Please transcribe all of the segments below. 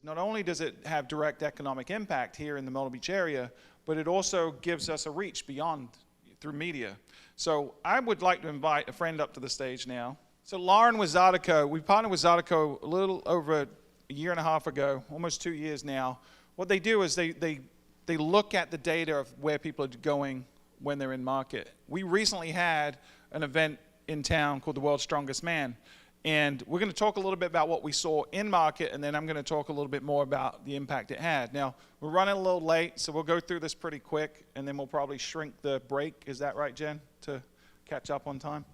Not only does it have direct economic impact here in the Myrtle Beach area, but it also gives us a reach beyond through media. So I would like to invite a friend up to the stage now. So Lauren with Zartico, we partnered with Zartico a little over a year and a half ago, almost 2 years now. What they do is they look at the data of where people are going when they're in market. We recently had an event in town called the World's Strongest Man. And we're going to talk a little bit about what we saw in market, and then I'm going to talk a little bit more about the impact it had. Now, we're running a little late, so we'll go through this pretty quick, and then we'll probably shrink the break. Is that right, Jen, to catch up on time?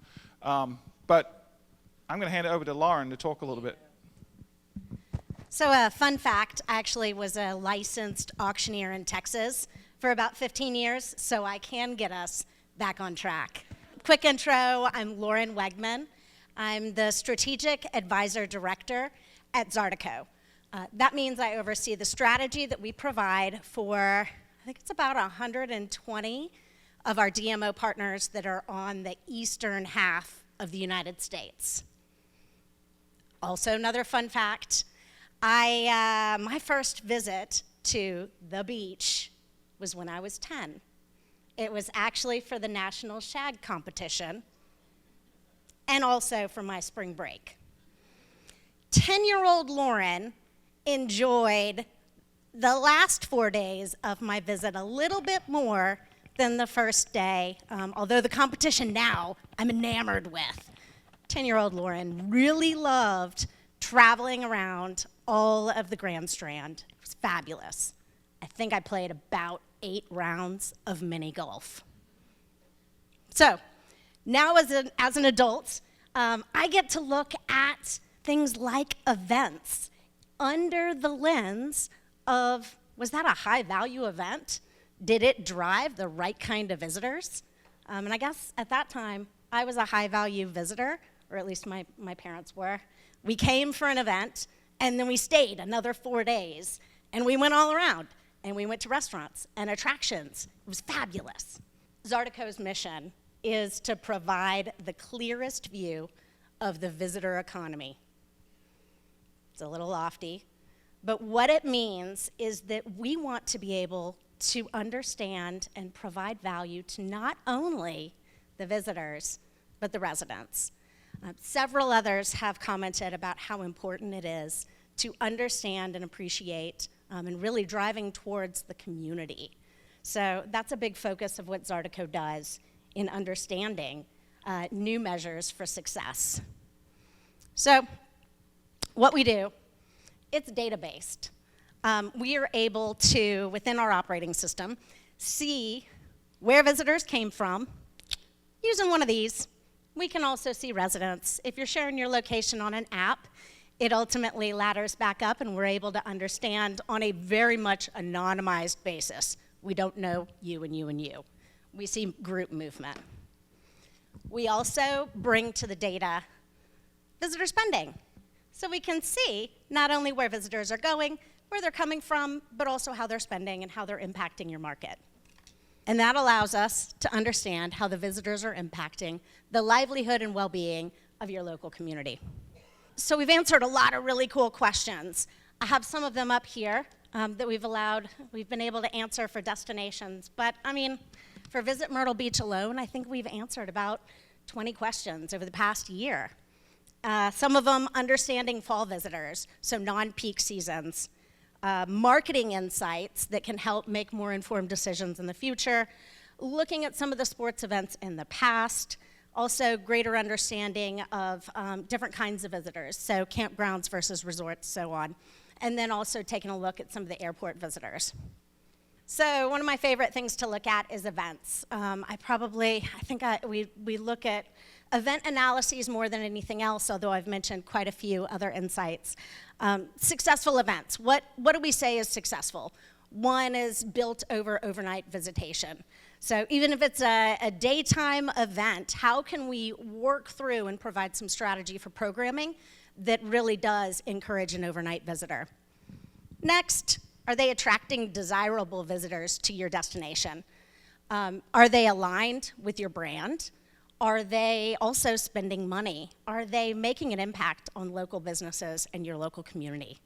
But I'm going to hand it over to Lauren to talk a little bit. So a fun fact, I actually was a licensed auctioneer in Texas for about 15 years, so I can get us back on track. Quick intro, I'm Lauren Wegmann. I'm the Strategic Advisor Director at Zartico. That means I oversee the strategy that we provide for, I think it's about 120 of our DMO partners that are on the eastern half of the United States. Also, another fun fact, my first visit to the beach was when I was 10. It was actually for the National Shag Competition, and also for my spring break. 10-year-old Lauren enjoyed the last 4 days of my visit a little bit more than the first day, although the competition now I'm enamored with. 10-year-old Lauren really loved traveling around all of the Grand Strand. It was fabulous. I think I played about 8 rounds of mini golf. So, now as an adult, I get to look at things like events under the lens of, was that a high value event? Did it drive the right kind of visitors? And I guess at that time, I was a high value visitor, or at least my parents were. We came for an event, and then we stayed another 4 days, and we went all around, and we went to restaurants and attractions. It was fabulous. Zartico's mission is to provide the clearest view of the visitor economy. It's a little lofty, but what it means is that we want to be able to understand and provide value to not only the visitors, but the residents. Several others have commented about how important it is to understand and appreciate and really driving towards the community. So that's a big focus of what Zartico does in understanding new measures for success. So what we do, it's data-based. We are able to, within our operating system, see where visitors came from. Using one of these, we can also see residents. If you're sharing your location on an app, it ultimately ladders back up, and we're able to understand on a very much anonymized basis. We don't know you and you and you. We see group movement. We also bring to the data visitor spending. So we can see not only where visitors are going, where they're coming from, but also how they're spending and how they're impacting your market. And that allows us to understand how the visitors are impacting the livelihood and well-being of your local community. So we've answered a lot of really cool questions. I have some of them up here that we've been able to answer for destinations. But I mean, for Visit Myrtle Beach alone, I think we've answered about 20 questions over the past year. Some of them understanding fall visitors, so non-peak seasons. Marketing insights that can help make more informed decisions in the future. Looking at some of the sports events in the past. Also, greater understanding of different kinds of visitors, so campgrounds versus resorts, so on. And then also taking a look at some of the airport visitors. So one of my favorite things to look at is events. We look at event analyses more than anything else, although I've mentioned quite a few other insights. Successful events, what do we say is successful? One is built over overnight visitation. So even if it's a daytime event, how can we work through and provide some strategy for programming that really does encourage an overnight visitor? Next, are they attracting desirable visitors to your destination? Are they aligned with your brand? Are they also spending money? Are they making an impact on local businesses and your local community?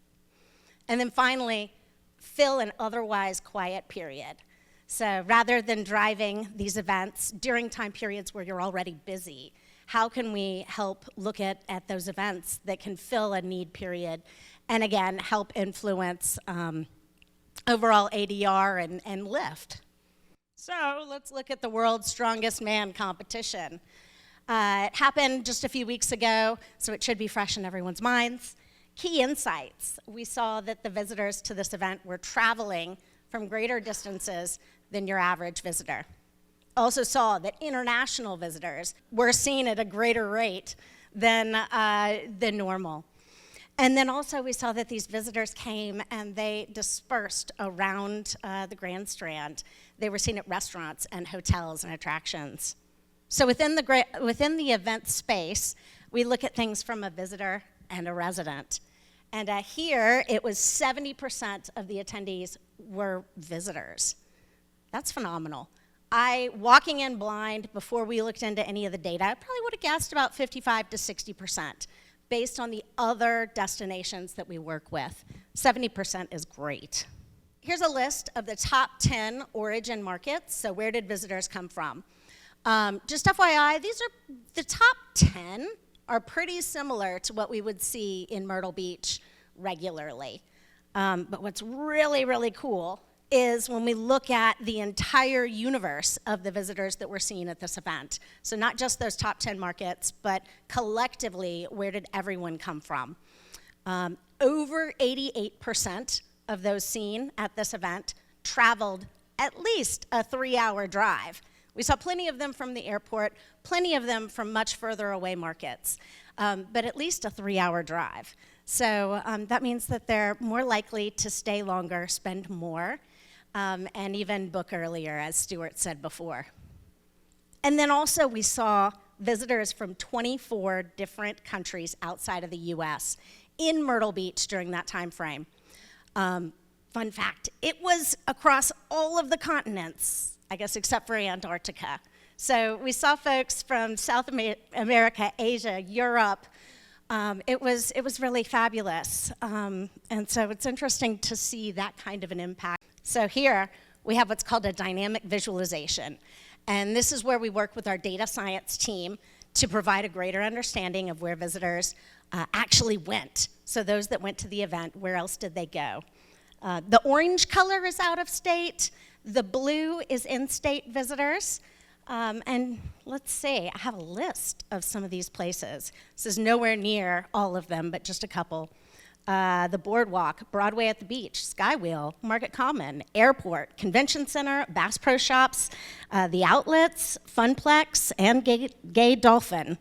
And then finally, fill an otherwise quiet period. So rather than driving these events during time periods where you're already busy, how can we help look at those events that can fill a need period and again, help influence overall ADR and lift? So let's look at the world's strongest man competition. It happened just a few weeks ago, so it should be fresh in everyone's minds. Key insights. We saw that the visitors to this event were traveling from greater distances than your average visitor. Also saw that international visitors were seen at a greater rate than normal. And then also we saw that these visitors came and they dispersed around the Grand Strand. They were seen at restaurants and hotels and attractions. So within the event space, we look at things from a visitor and a resident. And here, it was 70% of the attendees were visitors. That's phenomenal. Walking in blind before we looked into any of the data, I probably would have guessed about 55 to 60% based on the other destinations that we work with. 70% is great. Here's a list of the top 10 origin markets. So where did visitors come from? Just FYI, the top 10 are pretty similar to what we would see in Myrtle Beach regularly. But what's really, really cool is when we look at the entire universe of the visitors that we're seeing at this event. So not just those top 10 markets, but collectively, where did everyone come from? Over 88% of those seen at this event traveled at least a 3-hour drive. We saw plenty of them from the airport, plenty of them from much further away markets, but at least a 3-hour drive. So that means that they're more likely to stay longer, spend more, and even book earlier, as Stuart said before. And then also we saw visitors from 24 different countries outside of the US in Myrtle Beach during that time frame. Fun fact, it was across all of the continents, I guess except for Antarctica. So we saw folks from South America, Asia, Europe. It was really fabulous. And so it's interesting to see that kind of an impact. So here we have what's called a dynamic visualization. And this is where we work with our data science team to provide a greater understanding of where visitors actually went. So those that went to the event, where else did they go? The orange color is out of state. The blue is in-state visitors. And let's see, I have a list of some of these places. This is nowhere near all of them, but just a couple. The Boardwalk, Broadway at the Beach, Skywheel, Market Common, Airport, Convention Center, Bass Pro Shops, the Outlets, Funplex, and Gay Dolphin.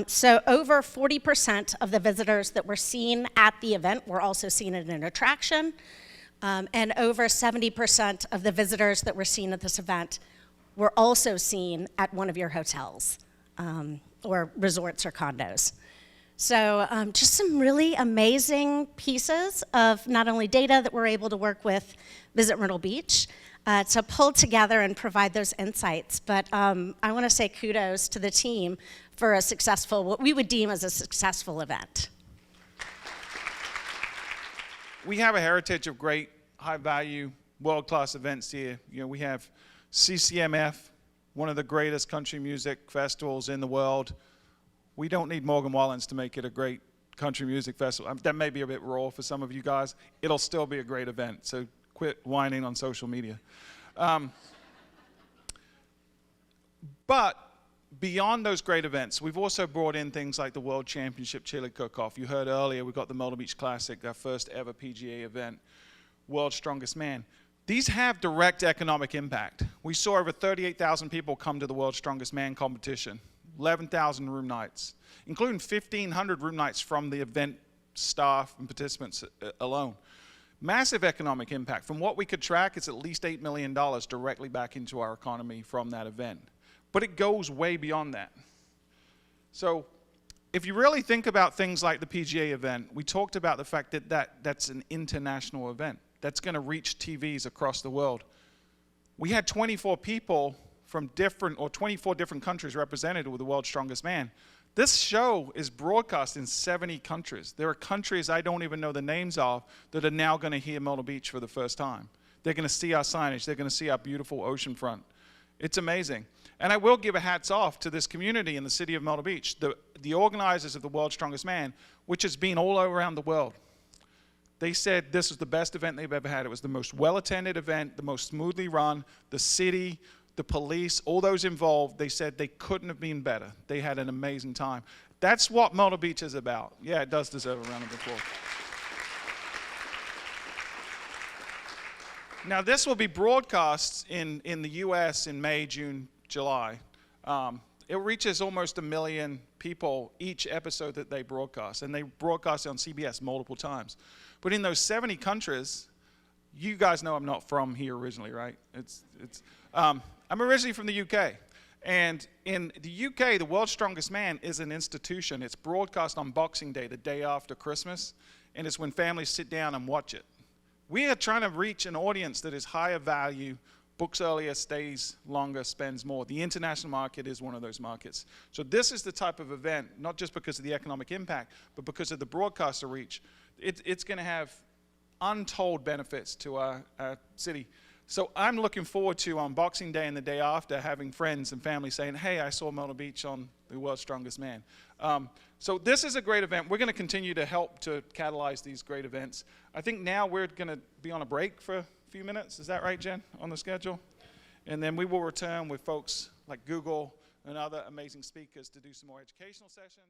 So over 40% of the visitors that were seen at the event were also seen at an attraction, and over 70% of the visitors that were seen at this event were also seen at one of your hotels, or resorts or condos. So just some really amazing pieces of not only data that we're able to work with Visit Myrtle Beach to pull together and provide those insights. But I want to say kudos to the team for a successful, what we would deem as a successful event. We have a heritage of great, high-value, world-class events here. You know, we have CCMF, one of the greatest country music festivals in the world. We don't need Morgan Wallen's to make it a great country music festival. That may be a bit raw for some of you guys. It'll still be a great event, so quit whining on social media. But beyond those great events, we've also brought in things like the World Championship Chili Cook-Off. You heard earlier, we've got the Myrtle Beach Classic, our first ever PGA event, World's Strongest Man. These have direct economic impact. We saw over 38,000 people come to the World's Strongest Man competition, 11,000 room nights, including 1,500 room nights from the event staff and participants alone. Massive economic impact. From what we could track, it's at least $8 million directly back into our economy from that event. But it goes way beyond that. So if you really think about things like the PGA event, we talked about the fact that that's an international event. That's going to reach TVs across the world. We had 24 people from 24 different countries represented with the World's Strongest Man. This show is broadcast in 70 countries. There are countries I don't even know the names of that are now going to hear Myrtle Beach for the first time. They're going to see our signage. They're going to see our beautiful ocean front. It's amazing. And I will give a hats off to this community in the city of Myrtle Beach, the organizers of the World's Strongest Man, which has been all around the world. They said this was the best event they've ever had. It was the most well-attended event, the most smoothly run. The city, the police, all those involved, they said they couldn't have been better. They had an amazing time. That's what Myrtle Beach is about. Yeah, it does deserve a round of applause. Now, this will be broadcast in the U.S. in May, June, July. It reaches almost 1 million people each episode that they broadcast, and they broadcast it on CBS multiple times. But in those 70 countries, you guys know I'm not from here originally, right? I'm originally from the UK. And in the UK, the World's Strongest Man is an institution. It's broadcast on Boxing Day, the day after Christmas, and it's when families sit down and watch it. We are trying to reach an audience that is higher value, books earlier, stays longer, spends more. The international market is one of those markets. So this is the type of event, not just because of the economic impact, but because of the broadcaster reach. It's going to have untold benefits to our city. So I'm looking forward to, on Boxing Day and the day after, having friends and family saying, hey, I saw Myrtle Beach on the World's Strongest Man. So this is a great event. We're going to continue to help to catalyze these great events. I think now we're going to be on a break for a few minutes. Is that right, Jen, on the schedule? And then we will return with folks like Google and other amazing speakers to do some more educational sessions.